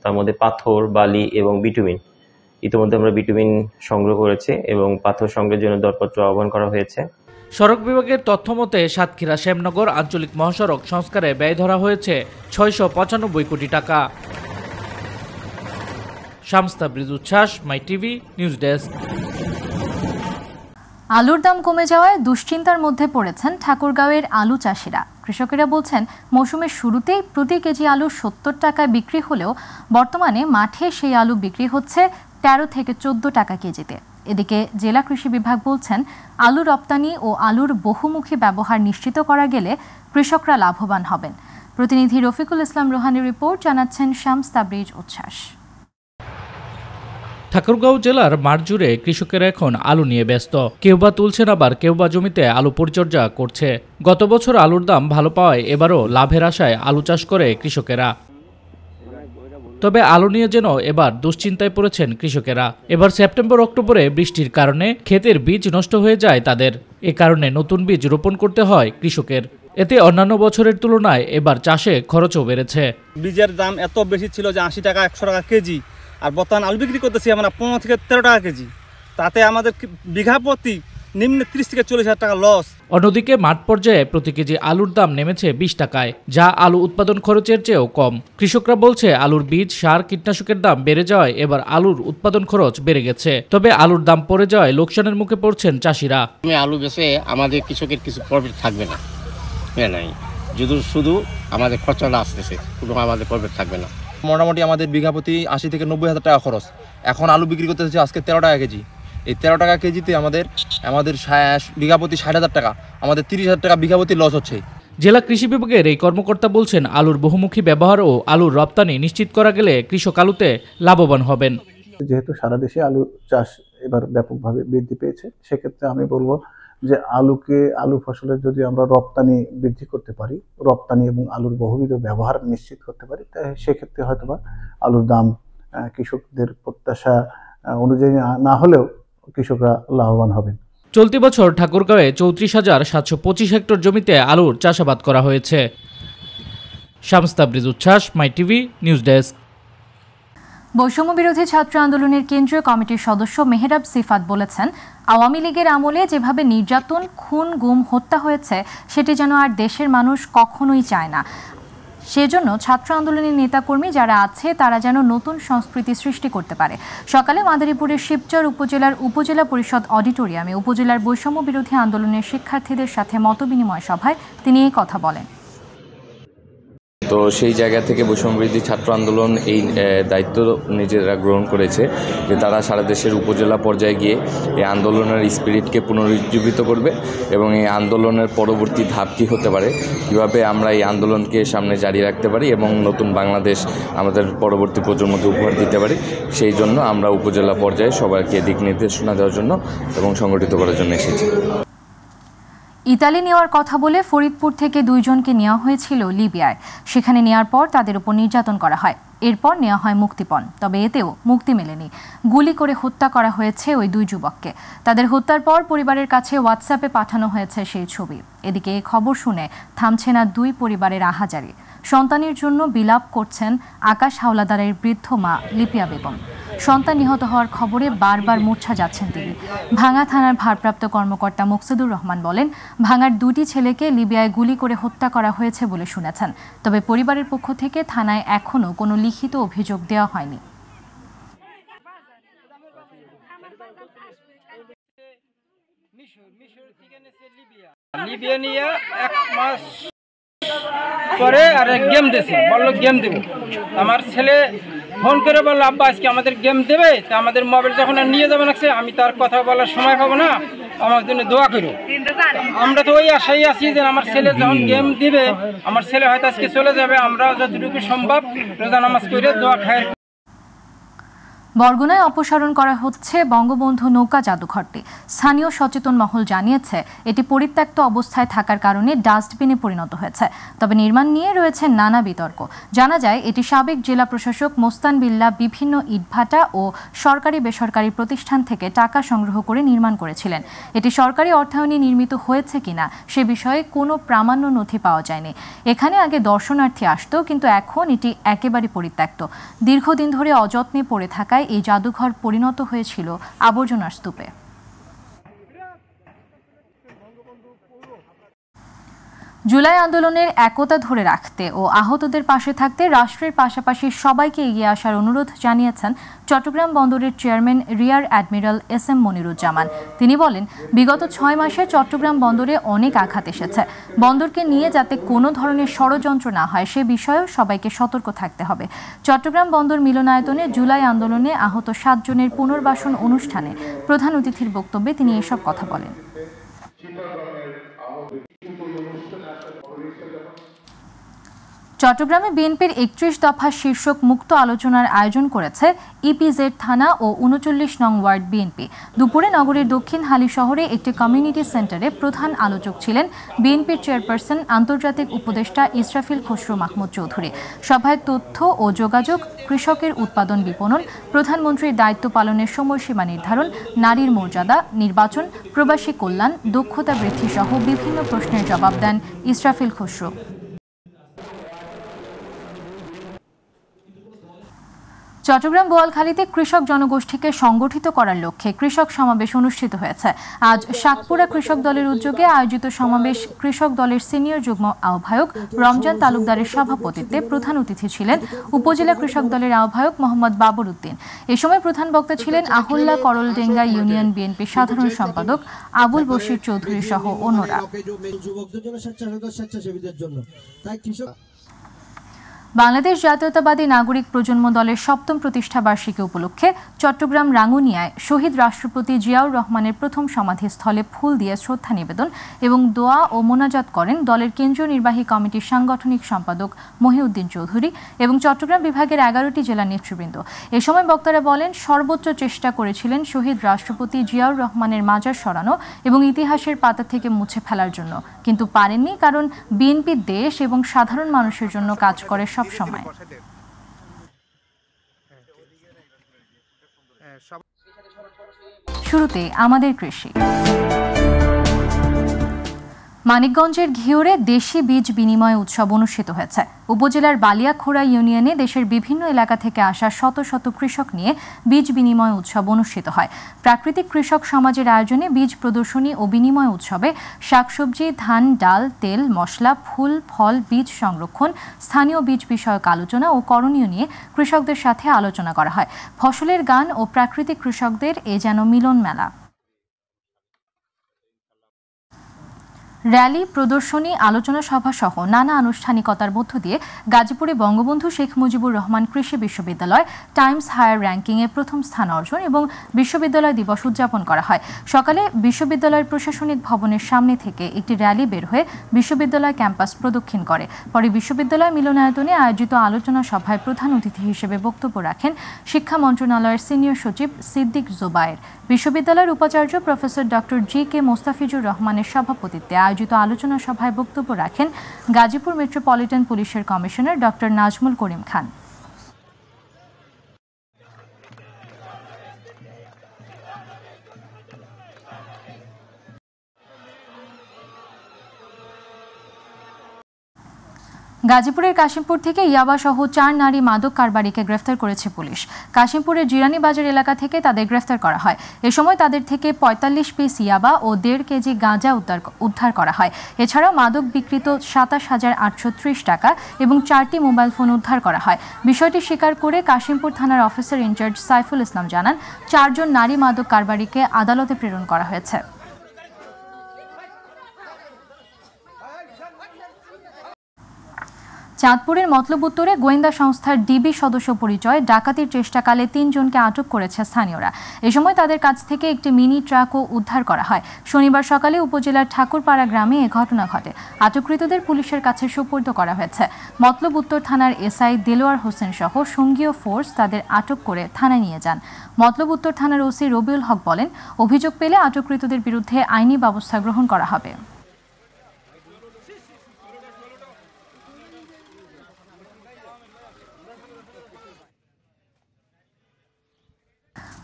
তার মধ্যে পাথর, বালি এবং বিটুমিন। ইতিমধ্যে আমরা বিটুমিন সংগ্রহ করেছি এবং পাথর সংগ্রহের জন্য দরপত্র আহ্বান করা হয়েছে। সড়ক বিভাগের তথ্য মতে সাতক্ষীরা শ্যামনগর আঞ্চলিক মহাসড়ক সংস্কারে ব্যয় ধরা হয়েছে ৬৯৫ কোটি টাকা। শামস তাবরিজ উচ্ছ্বাস, মাই টিভি নিউজ ডেস্ক। আলুর দাম কমে যাওয়ায় দুশ্চিন্তার মধ্যে পড়েছেন ঠাকুরগাঁওয়ের আলু চাষিরা। কৃষকেরা বলছেন মৌসুমের শুরুতেই প্রতি কেজি আলু ৭০ টাকায় বিক্রি হলেও বর্তমানে মাঠে সেই আলু বিক্রি হচ্ছে ১৩ থেকে ১৪ টাকা কেজিতে। এদিকে জেলা কৃষি বিভাগ বলছেন আলু রপ্তানি ও আলুর বহুমুখী ব্যবহার নিশ্চিত করা গেলে কৃষকরা লাভবান হবেন। প্রতিনিধি রফিকুল ইসলাম রোহানির রিপোর্ট, জানাচ্ছেন শামস তাবরিজ উচ্ছ্বাস। ঠাকুরগাঁও জেলার মাঠ জুড়ে কৃষকেরা এখন আলু নিয়ে ব্যস্ত। কেউ বা তুলছেন, আবার কেউ বা জমিতে আলু পরিচর্যা করছে। গত বছর আলুর দাম ভালো পাওয়ায় এবারও লাভের আশায় আলু চাষ করে কৃষকেরা। তবে আলু নিয়ে যেন এবার দুশ্চিন্তায় পড়েছেন কৃষকেরা। এবার সেপ্টেম্বর অক্টোবরে বৃষ্টির কারণে ক্ষেতের বীজ নষ্ট হয়ে যায় তাদের। এ কারণে নতুন বীজ রোপণ করতে হয় কৃষকের। এতে অন্যান্য বছরের তুলনায় এবার চাষে খরচও বেড়েছে। বীজের দাম এত বেশি ছিল যে ৮০ টাকা ১০০ টাকা কেজি, আর বর্তমান আলু বিক্রি করতেছি আমরা ১৫ থেকে ১৩ টাকা কেজি। তাতে আমাদের বিঘা প্রতি নিম্ন ৩০ থেকে ৪০ হাজার টাকা লস। অন্যদিকে মাঠ পর্যায়ে প্রতি কেজি আলুর দাম নেমেছে ২০ টাকায়, যা আলু উৎপাদন খরচের চেয়েও কম। কৃষকরা বলছে আলুর বীজ, সার, কীটনাশকের দাম বেড়ে যাওয়ায় এবার আলুর উৎপাদন খরচ বেড়ে গেছে। তবে আলুর দাম পড়ে যাওয়ায় লোকসানের মুখে পড়ছেন চাষিরা। আলু বেচে আমাদের কৃষকের কিছু প্রফিট থাকবে না, নাই শুধু আমাদের খরচাটা আসতেছে, কোনো আমাদের প্রফিট থাকবে না। মোটামুটি আমাদের বিঘা প্রতি ৮০ থেকে ৯০ হাজার টাকা খরচ। এখন আলু বিক্রি করতে হচ্ছে আজকে ১৩ টাকা কেজি। এই ১৩ টাকা কেজিতে আমাদের বিঘা প্রতি ৬০ হাজার টাকা, আমাদের ৩০ হাজার টাকা বিঘা প্রতি লস হচ্ছে। জেলা কৃষি বিভাগের এই কর্মকর্তা বলছেন আলুর বহুমুখী ব্যবহার ও আলুর রপ্তানি নিশ্চিত করা গেলে কৃষক আলুতে লাভবান হবেন। যেহেতু সারা দেশে আলু চাষ এবার ব্যাপকভাবে বৃদ্ধি পেয়েছে, সেক্ষেত্রে আমি বলবো যে আলু ফসলের যদি আমরা রপ্তানি বৃদ্ধি করতে পারি, রপ্তানি এবং আলুর বহুবিধ ব্যবহার নিশ্চিত করতে পারি, তাই সেক্ষেত্রে হয়তোবা আলুর দাম কৃষকদের প্রত্যাশা অনুযায়ী না হলেও কৃষকরা লাভবান হবেন। চলতি বছর ঠাকুরগাঁওয়ে ৩৪,৭২৫ হেক্টর জমিতে আলুর চাষাবাদ করা হয়েছে। শামস তাবরিজ উচ্ছ্বাস, মাই টিভি নিউজ ডেস্ক। বৈষম্য বিরোধী ছাত্র আন্দোলনের কেন্দ্রীয় কমিটির সদস্য মেহেরাব সিফাত বলেছেন আওয়ামী লীগের আমলে যেভাবে নির্যাতন, খুন, গুম, হত্যা হয়েছে সেটি যেন আর দেশের মানুষ কখনোই চায় না। সেজন্য ছাত্র আন্দোলনের নেতাকর্মী যারা আছে তারা যেন নতুন সংস্কৃতি সৃষ্টি করতে পারে। সকালে মাদারীপুরের শিবচর উপজেলার উপজেলা পরিষদ অডিটোরিয়ামে উপজেলার বৈষম্য বিরোধী আন্দোলনের শিক্ষার্থীদের সাথে মতবিনিময় সভায় তিনি এই কথা বলেন। তো সেই জায়গা থেকে বৈষম্যবিরোধী ছাত্র আন্দোলন এই দায়িত্ব নিজেরা গ্রহণ করেছে যে তারা সারা দেশের উপজেলা পর্যায়ে গিয়ে এই আন্দোলনের স্পিরিটকে পুনরুজ্জীবিত করবে এবং এই আন্দোলনের পরবর্তী ধাপ কী হতে পারে, কীভাবে আমরা এই আন্দোলনকে সামনে জারি রাখতে পারি এবং নতুন বাংলাদেশ আমাদের পরবর্তী প্রজন্মকে উপহার দিতে পারি, সেই জন্য আমরা উপজেলা পর্যায়ে সবাইকে দিক নির্দেশনা দেওয়ার জন্য এবং সংগঠিত করার জন্য এসেছি। ইতালি নেওয়ার কথা বলে ফরিদপুর থেকে 2 জনকে নেওয়া হয়েছিল লিবিয়ায়। সেখানে নেওয়ার পর তাদের উপর নির্যাতন করা হয়। এরপর নেওয়া হয় মুক্তিপণ, তবে এতেও মুক্তি মেলেনি। গুলি করে হত্যা করা হয়েছে ওই 2 যুবককে। তাদের হত্যার পর পরিবারের কাছে হোয়াটসঅ্যাপে পাঠানো হয়েছে সেই ছবি। এদিকে এই খবর শুনে থামছে না 2 পরিবারের আহাজারি। সন্তানের জন্য বিলাপ করছেন আকাশ হাওলাদারের বৃদ্ধ মা লিপিয়া বেগম। সন্তান নিহত হওয়ার খবরে বারবার মূর্ছা যাচ্ছেন তিনি। ভাঙ্গা থানার ভারপ্রাপ্ত কর্মকর্তা মুকসিদুর রহমান বলেন, ভাঙ্গার 2টি ছেলেকে লিবিয়ায় গুলি করে হত্যা করা হয়েছে বলে শুনেছেন। তবে পরিবারের পক্ষ থেকে থানায় এখনও কোনো লিখিত অভিযোগ দেওয়া হয়নি। লিবিয়া নিয়ে 1 মাস পরে আর গেম দিয়েছে, বললো গেম দেবো। আমার ছেলে ফোন করে বললো, আব্বা আজকে আমাদের গেম দেবে। তা আমাদের মোবাইল যখন আর নিয়ে যাবে লাগছে, আমি তার কথা বলার সময় পাবো না, আমার জন্য দোয়া করো। আমরা তো ওই আশাই আছি যে আমার ছেলে যখন গেম দিবে, আমার ছেলে হয়তো আজকে চলে যাবে। আমরা যতটুকু সম্ভব রোজা নামাজ করে দোয়া খাই। বরগুনায় অপসারণ করা হচ্ছে বঙ্গবন্ধু নৌকা জাদুঘরটি। স্থানীয় সচেতন মহল জানিয়েছে এটি পরিত্যক্ত অবস্থায় থাকার কারণে ডাস্টবিনে পরিণত হয়েছে। তবে নির্মাণ নিয়ে রয়েছে নানা বিতর্ক। জানা যায় এটি সাবেক জেলা প্রশাসক মোস্তান বিল্লাহ বিভিন্ন ইটভাটা ও সরকারি বেসরকারি প্রতিষ্ঠান থেকে টাকা সংগ্রহ করে নির্মাণ করেছিলেন। এটি সরকারি অর্থায়নে নির্মিত হয়েছে কিনা সে বিষয়ে কোনো প্রামাণ্য নথি পাওয়া যায়নি। এখানে আগে দর্শনার্থী আসত, কিন্তু এখন এটি একেবারে পরিত্যক্ত। দীর্ঘদিন ধরে অযত্নে পড়ে থাকায় এই জাদুঘর পরিণত হয়েছিল আবর্জনার স্তূপে। জুলাই আন্দোলনের একতা ধরে রাখতে ও আহতদের পাশে থাকতে রাষ্ট্রের পাশাপাশি সবাইকে এগিয়ে আসার অনুরোধ জানিয়েছেন চট্টগ্রাম বন্দরের chairman rear admiral SM Moniruzzaman. তিনি বলেন, বিগত 6 মাসে চট্টগ্রাম বন্দরে অনেক আঘাত এসেছে। বন্দরকে নিয়ে যাতে কোনো ধরনের ষড়যন্ত্র না হয় সে বিষয়েও সবাইকে সতর্ক থাকতে হবে। চট্টগ্রাম বন্দর মিলনায়তনে জুলাই আন্দোলনে আহত 7 জনের পুনর্বাসন অনুষ্ঠানে প্রধান অতিথির বক্তব্যে তিনি এসব কথা বলেন। চট্টগ্রামে বিএনপির 31 দফা শীর্ষক মুক্ত আলোচনার আয়োজন করেছে EPZ থানা ও 39 নং ওয়ার্ড বিএনপি। দুপুরে নগরীর দক্ষিণ হালি শহরে একটি কমিউনিটি সেন্টারে প্রধান আলোচক ছিলেন বিএনপির চেয়ারপারসন আন্তর্জাতিক উপদেষ্টা ইসরাফিল খসরু মাহমুদ চৌধুরী। সভায় তথ্য ও যোগাযোগ, কৃষকের উৎপাদন বিপণন, প্রধানমন্ত্রীর দায়িত্ব পালনের সময়সীমা নির্ধারণ, নারীর মর্যাদা, নির্বাচন, প্রবাসী কল্যাণ, দক্ষতা বৃদ্ধি সহ বিভিন্ন প্রশ্নের জবাব দেন ইসরাফিল খসরু। চট্টগ্রাম বোয়ালখালীতে কৃষক জনগোষ্ঠীকে সংগঠিত করার লক্ষ্যে কৃষক সমাবেশ অনুষ্ঠিত হয়েছে। আজ শাকপুরা কৃষক দলের উদ্যোগে আয়োজিত সমাবেশ কৃষক দলের সিনিয়র যুগ্ম আহ্বায়ক রমজান তালুকদারের সভাপতিত্বে প্রধান অতিথি ছিলেন উপজেলা কৃষক দলের আহ্বায়ক মোহাম্মদ বাবর উদ্দিন। এ সময় প্রধান বক্তা ছিলেন আহুল্লা করলডেঙ্গা ইউনিয়ন বিএনপি সাধারণ সম্পাদক আবুল বশির চৌধুরী সহ অন্যরা। বাংলাদেশ জাতীয়তাবাদী নাগরিক প্রজন্ম দলের 7ম প্রতিষ্ঠা বার্ষিকী উপলক্ষে চট্টগ্রাম রাঙ্গুনিয়ায় শহীদ রাষ্ট্রপতি জিয়াউর রহমানের প্রথম সমাধিস্থলে ফুল দিয়ে শ্রদ্ধা নিবেদন এবং দোয়া ও মোনাজাত করেন দলের কেন্দ্রীয় নির্বাহী কমিটির সাংগঠনিক সম্পাদক মহিউদ্দিন চৌধুরী এবং চট্টগ্রাম বিভাগের 11টি জেলা নেতৃবৃন্দ। এ সময় বক্তারা বলেন, সর্বোচ্চ চেষ্টা করেছিলেন শহীদ রাষ্ট্রপতি জিয়াউর রহমানের মাজার সরানো এবং ইতিহাসের পাতা থেকে মুছে ফেলার জন্য, কিন্তু পারেননি, কারণ বিএনপি দেশ এবং সাধারণ মানুষের জন্য কাজ করে সব সময়। শুরুতে আমাদের কৃষি। মানিকগঞ্জের ঘিওরে দেশি বীজ বিনিময় উৎসব অনুষ্ঠিত হয়েছে। উপজেলার বালিয়াখোড়া ইউনিয়নে দেশের বিভিন্ন এলাকা থেকে আসা শত শত কৃষক নিয়ে বীজ বিনিময় উৎসব অনুষ্ঠিত হয়। প্রাকৃতিক কৃষক সমাজের আয়োজনে বীজ প্রদর্শনী ও বিনিময় উৎসবে শাকসবজি, ধান, ডাল, তেল, মশলা, ফুল, ফল, বীজ সংরক্ষণ, স্থানীয় বীজ বিষয়ক আলোচনা ও করণীয় নিয়ে কৃষকদের সাথে আলোচনা করা হয়। ফসলের গান ও প্রাকৃতিক কৃষকদের এ যেন মিলন মেলা। র্যালি, প্রদর্শনী, আলোচনা সভা সহ নানা আনুষ্ঠানিকতার মধ্য দিয়ে গাজীপুরে বঙ্গবন্ধু শেখ মুজিবুর রহমান কৃষি বিশ্ববিদ্যালয় টাইমস হায়ার র্যাঙ্কিংয়ে প্রথম স্থান অর্জন এবং বিশ্ববিদ্যালয় দিবস উদযাপন করা হয়। সকালে বিশ্ববিদ্যালয়ের প্রশাসনিক ভবনের সামনে থেকে একটি র্যালি বের হয়ে বিশ্ববিদ্যালয় ক্যাম্পাস প্রদক্ষিণ করে। পরে বিশ্ববিদ্যালয় মিলনায়তনে আয়োজিত আলোচনা সভায় প্রধান অতিথি হিসেবে বক্তব্য রাখেন শিক্ষা মন্ত্রণালয়ের সিনিয়র সচিব সিদ্দিক জোবায়ের। বিশ্ববিদ্যালয়ের উপাচার্য প্রফেসর ডক্টর GK মোস্তাফিজুর রহমানের সভাপতিত্বে আয়োজিত আলোচনা সভায় বক্তব্য রাখেন গাজীপুর মেট্রোপলিটন পুলিশের কমিশনার ডক্টর নাজমুল করিম খান। গাজীপুরের কাশিমপুর থেকে ইয়াবা সহ 4 নারী মাদক কারবারিকে গ্রেফতার করেছে পুলিশ। কাশিমপুরের জিরানি বাজার এলাকা থেকে তাদের গ্রেফতার করা হয়। এ সময় তাদের থেকে 45 পিস ইয়াবা ও 1.5 কেজি গাঁজা উদ্ধার করা হয়। এছাড়াও মাদক বিক্রিত 27,830 টাকা এবং 4টি মোবাইল ফোন উদ্ধার করা হয়। বিষয়টি স্বীকার করে কাশিমপুর থানার অফিসার ইনচার্জ সাইফুল ইসলাম জানান, 4 জন নারী মাদক কারবারিকে আদালতে প্রেরণ করা হয়েছে। চাঁদপুরের মতলব উত্তরে গোয়েন্দা সংস্থার ডিবি সদস্য পরিচয় ডাকাতির চেষ্টাকালে 3 জনকে আটক করেছে স্থানীয়রা। এ সময় তাদের কাছ থেকে একটি মিনি ট্রাকও উদ্ধার করা হয়। শনিবার সকালে উপজেলার ঠাকুরপাড়া গ্রামে এ ঘটনা ঘটে। আটককৃতদের পুলিশের কাছে সোপর্দ করা হয়েছে। মতলব উত্তর থানার এসআই দেলোয়ার হোসেন সহ সঙ্গীয় ফোর্স তাদের আটক করে থানায় নিয়ে যান। মতলব উত্তর থানার ওসি রবিউল হক বলেন, অভিযোগ পেলে আটককৃতদের বিরুদ্ধে আইনি ব্যবস্থা গ্রহণ করা হবে।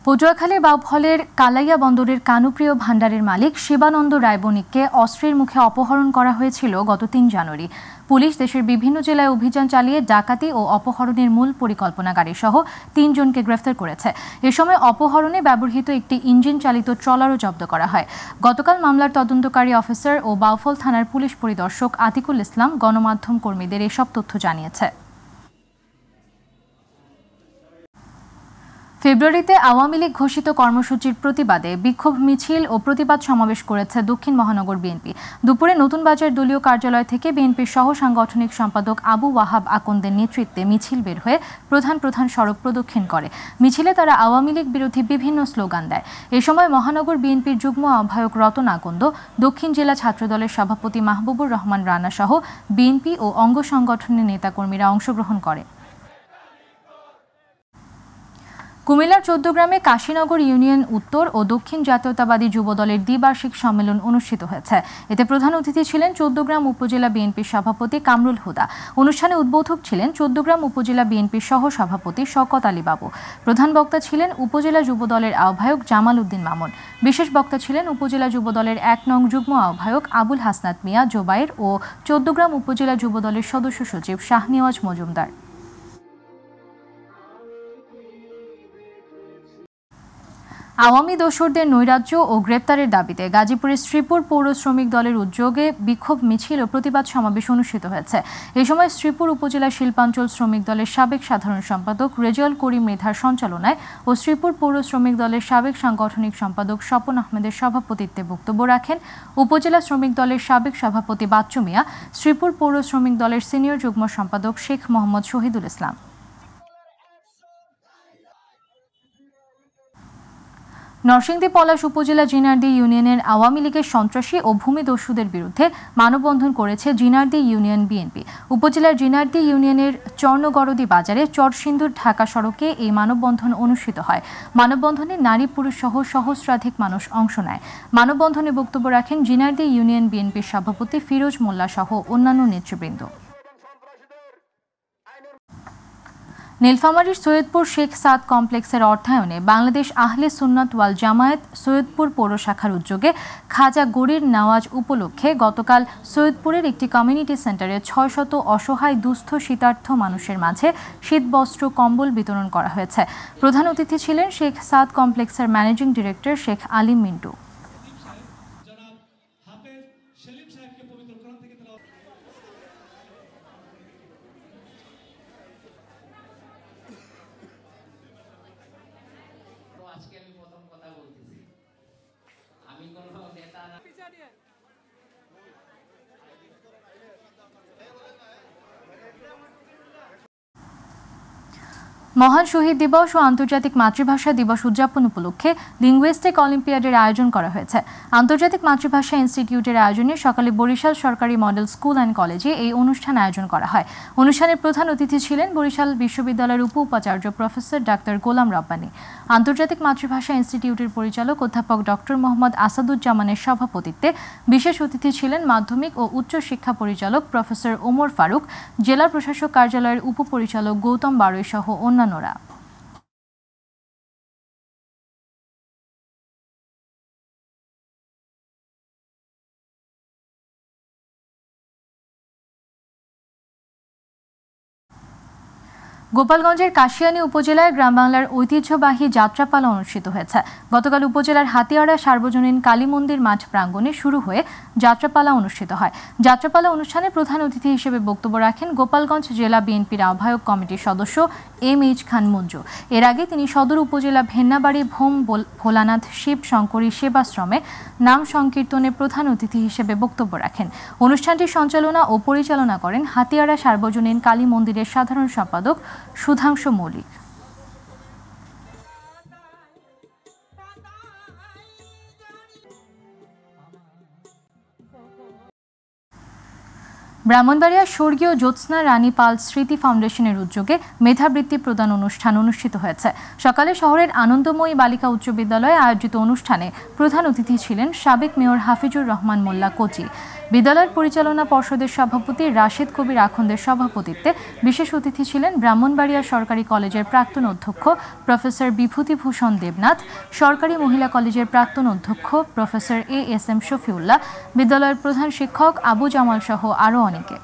পটুয়াখালীর বাউফলের কালাইয়া বন্দরের কানুপ্রিয় ভান্ডারের মালিক শিবানন্দ রায়বণিককে অস্ত্রের মুখে অপহরণ করা হয়েছিল গত 3 জানুয়ারি। পুলিশ দেশের বিভিন্ন জেলায় অভিযান চালিয়ে ডাকাতি ও অপহরণের মূল পরিকল্পনাকারী সহ 3 জনকে গ্রেফতার করেছে। এ সময় অপহরণে ব্যবহৃত একটি ইঞ্জিন চালিত ট্রলারও জব্দ করা হয়। গতকাল মামলার তদন্তকারী অফিসার ও বাউফল থানার পুলিশ পরিদর্শক আতিকুল ইসলাম গণমাধ্যম কর্মীদের এসব তথ্য জানিয়েছে। ফেব্রুয়ারিতে আওয়ামী লীগ ঘোষিত কর্মসূচির প্রতিবাদে বিক্ষোভ মিছিল ও প্রতিবাদ সমাবেশ করেছে দক্ষিণ মহানগর বিএনপি। দুপুরে নতুন বাজার দলীয় কার্যালয় থেকে বিএনপির সহ সাংগঠনিক সম্পাদক আবু ওয়াহাব আকন্দের নেতৃত্বে মিছিল বের হয়ে প্রধান সড়ক প্রদক্ষিণ করে। মিছিলে তারা আওয়ামী লীগ বিরোধী বিভিন্ন স্লোগান দেয়। এ সময় মহানগর বিএনপির যুগ্ম আহ্বায়ক রতন আকন্দ, দক্ষিণ জেলা ছাত্রদলের সভাপতি মাহবুবুর রহমান রানা সহ বিএনপি ও অঙ্গ সংগঠনের নেতাকর্মীরা অংশগ্রহণ করে। কুমিল্লার 14 গ্রামে কাশীনগর ইউনিয়ন উত্তর ও দক্ষিণ জাতীয়তাবাদী যুবদলের দ্বিবার্ষিক সম্মেলন অনুষ্ঠিত হয়েছে। এতে প্রধান অতিথি ছিলেন 14 গ্রাম উপজেলা বিএনপির সভাপতি কামরুল হুদা। অনুষ্ঠানে উদ্বোধক ছিলেন 14 গ্রাম উপজেলা বিএনপির সহ সভাপতি শওকত আলী বাবু। প্রধান বক্তা ছিলেন উপজেলা যুবদলের আহ্বায়ক জামাল উদ্দিন মামুন। বিশেষ বক্তা ছিলেন উপজেলা যুবদলের 1 নং যুগ্ম আহ্বায়ক আবুল হাসনাত মিয়া জোবাইর ও 14 গ্রাম উপজেলা যুবদলের সদস্য সচিব শাহনেওয়াজ মজুমদার। আওয়ামী দোসরদের নৈরাজ্য ও গ্রেপ্তারের দাবিতে গাজীপুরের শ্রীপুর পৌর শ্রমিক দলের উদ্যোগে বিক্ষোভ মিছিল ও প্রতিবাদ সমাবেশ অনুষ্ঠিত হয়েছে। এ সময় শ্রীপুর উপজেলা শিল্পাঞ্চল শ্রমিক দলের সাবেক সাধারণ সম্পাদক রেজাউল করিম মৃধার সঞ্চালনায় ও শ্রীপুর পৌর শ্রমিক দলের সাবেক সাংগঠনিক সম্পাদক স্বপন আহমেদের সভাপতিত্বে বক্তব্য রাখেন উপজেলা শ্রমিক দলের সাবেক সভাপতি বাচ্চু মিয়া, শ্রীপুর পৌর শ্রমিক দলের সিনিয়র যুগ্ম সম্পাদক শেখ মোহাম্মদ শহীদুল ইসলাম। নরসিংদী পলাশ উপজেলা জিনারদি ইউনিয়নের আওয়ামী লীগের সন্ত্রাসী ও ভূমিদস্যুদের বিরুদ্ধে মানববন্ধন করেছে জিনারদি ইউনিয়ন বিএনপি। উপজেলার জিনারদি ইউনিয়নের চর্ণগরদি বাজারে চরসিন্ধুর ঢাকা সড়কে এই মানববন্ধন অনুষ্ঠিত হয়। মানববন্ধনে নারী পুরুষ সহ সহস্রাধিক মানুষ অংশ নেয়। মানববন্ধনে বক্তব্য রাখেন জিনারদি ইউনিয়ন বিএনপির সভাপতি ফিরোজ মোল্লা সহ অন্যান্য নেতৃবৃন্দ। নীলফামারীর সৈয়দপুর শেখ সাদ কমপ্লেক্সের অর্থায়নে বাংলাদেশ আহলে সুন্নাত ওয়াল জামায়াত সৈয়দপুর পৌর শাখার উদ্যোগে খাজা গরির নওয়াজ উপলক্ষে গতকাল সৈয়দপুরের একটি কমিউনিটি সেন্টারে 600 অসহায় দুস্থ শীতার্থ মানুষের মাঝে শীতবস্ত্র কম্বল বিতরণ করা হয়েছে। প্রধান অতিথি ছিলেন শেখ সাদ কমপ্লেক্সের ম্যানেজিং ডিরেক্টর শেখ আলিম মিন্টু। মহান শহীদ দিবস ও আন্তর্জাতিক মাতৃভাষা দিবস উদযাপন উপলক্ষে লিঙ্গুইস্টিক অলিম্পিয়াডের আয়োজন করা হয়েছে। আন্তর্জাতিক মাতৃভাষা ইনস্টিটিউটের আয়োজনে সকালে বরিশাল সরকারি মডেল স্কুল অ্যান্ড কলেজে এই অনুষ্ঠান আয়োজন করা হয়। অনুষ্ঠানের প্রধান অতিথি ছিলেন বরিশাল বিশ্ববিদ্যালয়ের উপাচার্য প্রফেসর ডাক্তার গোলাম রব্বানী। আন্তর্জাতিক মাতৃভাষা ইনস্টিটিউটের পরিচালক অধ্যাপক ডক্টর মোহাম্মদ আসাদুজ্জামানের সভাপতিত্বে বিশেষ অতিথি ছিলেন মাধ্যমিক ও উচ্চ শিক্ষা পরিচালক প্রফেসর ওমর ফারুক, জেলা প্রশাসক কার্যালয়ের উপপরিচালক গৌতম বারৈ সহ অন্যান্যরা। গোপালগঞ্জের কাশিয়ানী উপজেলায় গ্রাম বাংলার ঐতিহ্যবাহী যাত্রাপালা অনুষ্ঠিত হয়েছে। গতকাল উপজেলার হাতিয়াড়া সার্বজনীন কালী মন্দির মাঠ প্রাঙ্গণে শুরু হয়ে যাত্রাপালা অনুষ্ঠিত হয়। যাত্রাপালা অনুষ্ঠানে প্রধান অতিথি হিসেবে বক্তব্য রাখেন গোপালগঞ্জ জেলা বিএনপির আহ্বায়ক কমিটির সদস্য এম.এইচ খান মঞ্জু। এর আগে তিনি সদর উপজেলা ভেন্নাবাড়ি ভোম ভোলানাথ শিব শঙ্করী সেবাশ্রমে নাম সংকীর্তনে প্রধান অতিথি হিসেবে বক্তব্য রাখেন। অনুষ্ঠানটি সঞ্চালনা ও পরিচালনা করেন হাতিয়াড়া সার্বজনীন কালী মন্দিরের সাধারণ সম্পাদক সুধাংশু মৌলিক। ব্রাহ্মণবাড়িয়া স্বর্গীয় জ্যোৎস্না রানী পাল স্মৃতি ফাউন্ডেশনের উদ্যোগে মেধাবৃত্তি প্রদান অনুষ্ঠান অনুষ্ঠিত হয়েছে। সকালে শহরের আনন্দময়ী বালিকা উচ্চ বিদ্যালয়ে আয়োজিত অনুষ্ঠানে প্রধান অতিথি ছিলেন সাবেক মেয়র হাফিজুর রহমান মোল্লা কোচি। বিদ্যালয়ের পরিচালনা পর্ষদের সভাপতি রাশেদ কবির আখন্দের সভাপতিত্বে বিশেষ অতিথি ছিলেন ব্রাহ্মণবাড়িয়া সরকারি কলেজের প্রাক্তন অধ্যক্ষ প্রফেসর বিভূতিভূষণ দেবনাথ, সরকারি মহিলা কলেজের প্রাক্তন অধ্যক্ষ প্রফেসর এ.এস.এম. শফিউল্লাহ, বিদ্যালয়ের প্রধান শিক্ষক আবু জামাল সহ আরও অনেকে।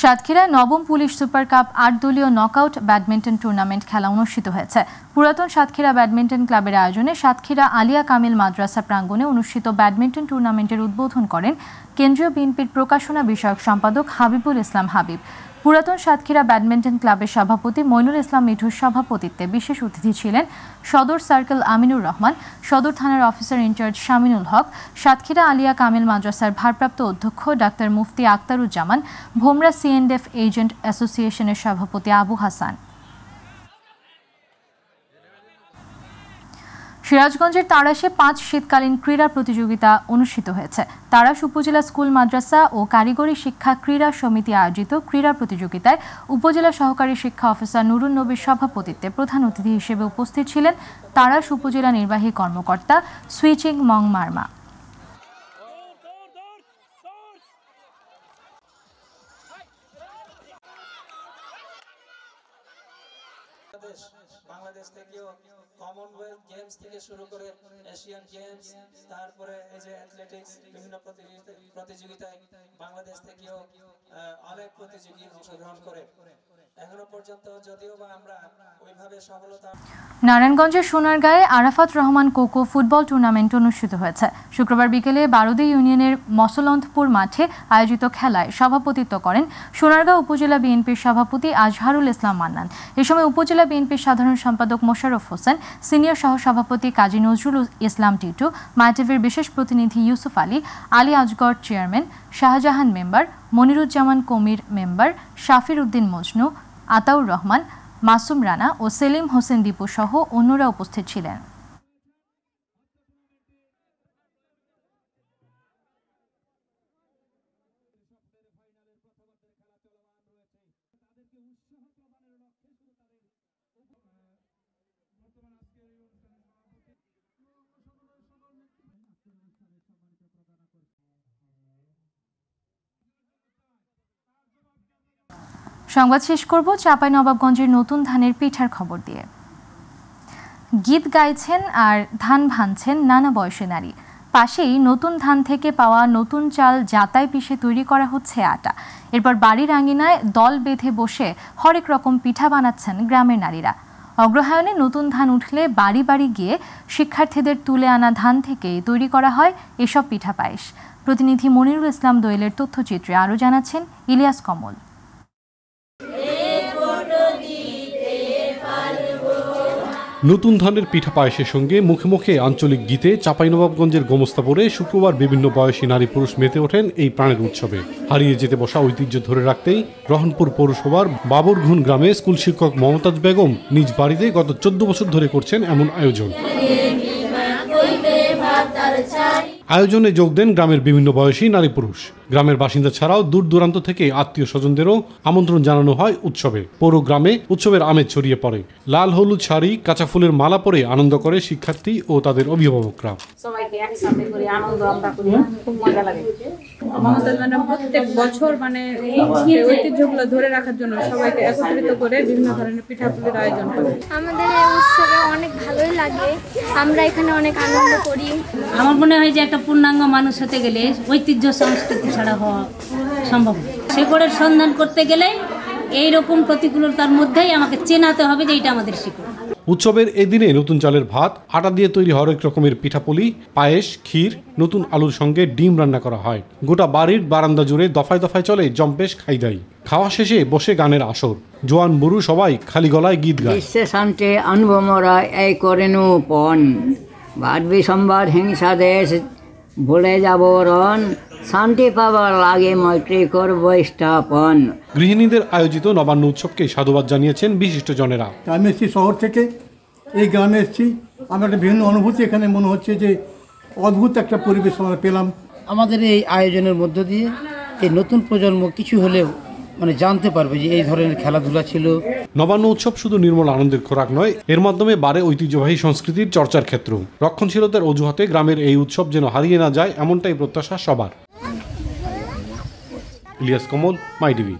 সাতক্ষীরায় নবম পুলিশ সুপার কাপ ৮ দলীয় নকআউট ব্যাডমিন্টন টুর্নামেন্ট খেলা অনুষ্ঠিত হয়েছে। পুরাতন সাতক্ষীরা ব্যাডমিন্টন ক্লাবের আয়োজনে সাতক্ষীরা আলিয়া কামিল মাদ্রাসা প্রাঙ্গণে অনুষ্ঠিত ব্যাডমিন্টন টুর্নামেন্টের উদ্বোধন করেন কেন্দ্রীয় বিএনপির প্রকাশনা বিষয়ক সম্পাদক হাবিবুল ইসলাম হাবিব। পুরাতন সাতক্ষীরা ব্যাডমিন্টন ক্লাবের সভাপতি মইনুল ইসলাম মিঠুর সভাপতিত্বে বিশেষ অতিথি ছিলেন সদর সার্কেল আমিনুর রহমান, সদর থানার অফিসার ইনচার্জ শামিনুল হক, সাতক্ষীরা আলিয়া কামিল মাদ্রাসার ভারপ্রাপ্ত অধ্যক্ষ ডাক্তার মুফতি আক্তারুজ্জামান, ভোমরা সিএনডএফ এজেন্ট অ্যাসোসিয়েশনের সভাপতি আবু হাসান। সিরাজগঞ্জের তাড়াশে 5 শীতকালীন ক্রীড়া প্রতিযোগিতা অনুষ্ঠিত হয়েছে। তাড়াশ উপজেলা স্কুল মাদ্রাসা ও কারিগরি শিক্ষা ক্রীড়া সমিতি আয়োজিত ক্রীড়া প্রতিযোগিতায় উপজেলা সহকারী শিক্ষা অফিসার নুরুন নবীর সভাপতিত্বে প্রধান অতিথি হিসেবে উপস্থিত ছিলেন তাড়াশ উপজেলা নির্বাহী কর্মকর্তা সুইচিং মং মার্মা। বাংলাদেশ থেকেও কমনওয়েলথ গেমস থেকে শুরু করে এশিয়ান গেমস, তারপরে এই যে অ্যাথলেটিক্স বিভিন্ন প্রতিযোগিতায় বাংলাদেশ থেকেও অনেক প্রতিযোগী অংশগ্রহণ করে। এখনো পর্যন্ত যদিও বা আমরা ওইভাবে সফলতা। নারায়ণগঞ্জের সোনারগাঁয়ে Arafat Rahman cocoa football tournament অনুষ্ঠিত হয়েছে। শুক্রবার বিকেলে বারোদী ইউনিয়নের মসলন্তপুর মাঠে আয়োজিত খেলায় সভাপতিত্ব করেন সোনারগাঁও উপজেলা বিএনপির সভাপতি আজহারুল ইসলাম মান্নান। এ সময় উপজেলা বিএনপির সাধারণ সম্পাদক মোশাররফ হোসেন, সিনিয়র সহসভাপতি কাজী নজরুল ইসলাম টিটু, মাইটিভির বিশেষ প্রতিনিধি Yusuf Ali, Ali Azgar chairman, Shahjahan member, Moniruzzaman Komir member, Shafir Uddin Majnu, Ataur Rahman, Masum Rana ও সেলিম হোসেন দীপু সহ অন্যরা উপস্থিত ছিলেন। সংবাদ শেষ করব চাঁপাইনবাবগঞ্জের নতুন ধানের পিঠার খবর দিয়ে। গীত গাইছেন আর ধান ভাঙছেন নানা বয়সী নারী। পাশেই নতুন ধান থেকে পাওয়া নতুন চাল জাতায় পিষে তৈরি করা হচ্ছে আটা। এরপর বাড়ির আঙিনায় দল বেঁধে বসে হরেক রকম পিঠা বানাচ্ছেন গ্রামের নারীরা। অগ্রহায়ণে নতুন ধান উঠলে বাড়ি বাড়ি গিয়ে শিক্ষার্থীদের তুলে আনা ধান থেকে তৈরি করা হয় এসব পিঠা পায়েস। প্রতিনিধি মনিরুল ইসলাম দোয়েলের তথ্যচিত্রে আরও জানাচ্ছেন ইলিয়াস কমল। নতুন ধানের পিঠা পায়েসের সঙ্গে মুখে মুখে আঞ্চলিক গীতে চাঁপাইনবাবগঞ্জের গোমস্তাপুরে শুক্রবার বিভিন্ন বয়সী নারী পুরুষ মেতে ওঠেন এই প্রাণের উৎসবে। হারিয়ে যেতে বসা ঐতিহ্য ধরে রাখতেই রহনপুর পৌরসভার বাবরঘুন গ্রামে স্কুল শিক্ষক মমতাজ বেগম নিজ বাড়িতে গত 14 বছর ধরে করছেন এমন আয়োজন। আয়োজনে যোগ দেন গ্রামের বিভিন্ন বয়সী নারী পুরুষ। গ্রামের বাসিন্দা ছাড়াও দূর দূরান্ত থেকে আত্মীয় স্বজনদেরও আমন্ত্রণ জানানো হয় উৎসবে। পৌর গ্রামে উৎসবের আমেজ ছড়িয়ে পড়ে। লাল হলুদ শাড়ি, কাঁচা ফুলের মালা পরে আনন্দ করে শিক্ষার্থী ও তাদের অভিভাবকরা। সবাইকে একসাথে করে আনন্দ আমরা করি, খুব মজা লাগে। মমতাজ ম্যাডাম প্রত্যেক বছর ঐতিহ্যগুলো ধরে রাখার জন্য সবাইকে একত্রিত করে বিভিন্ন ধরনের পিঠাপুলির আয়োজন করে। আমাদের এই উৎসবে অনেক ভালোই লাগে, আমরা এখানে অনেক আনন্দ করি। আমার মনে হয় যে একটা পূর্ণাঙ্গ মানুষ হতে গেলে ঐতিহ্য সংস্কৃতি ছাড়া হওয়া সম্ভব। শিকড়ের সন্ধান করতে গেলে এইরকম প্রতিকূলতার মধ্যেই আমাকে চেনাতে হবে যে এটা আমাদের শিকড়। উৎসবের এই দিনে নতুন চালের ভাত, আটা দিয়ে তৈরি হরেক রকমের পিঠাপুলি, পায়েস, ক্ষীর, নতুন আলুর সঙ্গে ডিম রান্না করা হয়। গোটা বাড়ির বারান্দা জুড়ে দফায় দফায় চলে জম্পেশ খাইদাই। খাওয়া শেষে বসে গানের আসর, জোয়ান বুড়ু সবাই খালি গলায় গীত গায়। বিশ্বে শান্তি আনব মোরা এই করেনু পণ, বাড়বি সম্বাদ হিংসা দেশ ভুলে যাব রণ, শান্তি পাবার লাগে মৈত্রী করব স্থাপন। গৃহিণীদের আয়োজিত নবান্ন উৎসবকে সাধুবাদ জানিয়েছেন বিশিষ্টজনেরা। আমি এসেছি শহর থেকে, এই গ্রামে এসেছি, আমার একটা ভিন্ন অনুভূতি। এখানে মনে হচ্ছে যে অদ্ভুত একটা পরিবেশ আমরা পেলাম। আমাদের এই আয়োজনের মধ্য দিয়ে এই নতুন প্রজন্ম কিছু হলেও জানতে পারবে যে এই ধরনের খেলাধুলা ছিল। নবান্ন উৎসব শুধু নির্মল আনন্দের খোরাক নয়, এর মাধ্যমে বাড়ে ঐতিহ্যবাহী সংস্কৃতির চর্চার ক্ষেত্র। রক্ষণশীলতার অজুহাতে গ্রামের এই উৎসব যেন হারিয়ে না যায়, এমনটাই প্রত্যাশা সবার। ইলিয়াস কমল, মাই টিভি।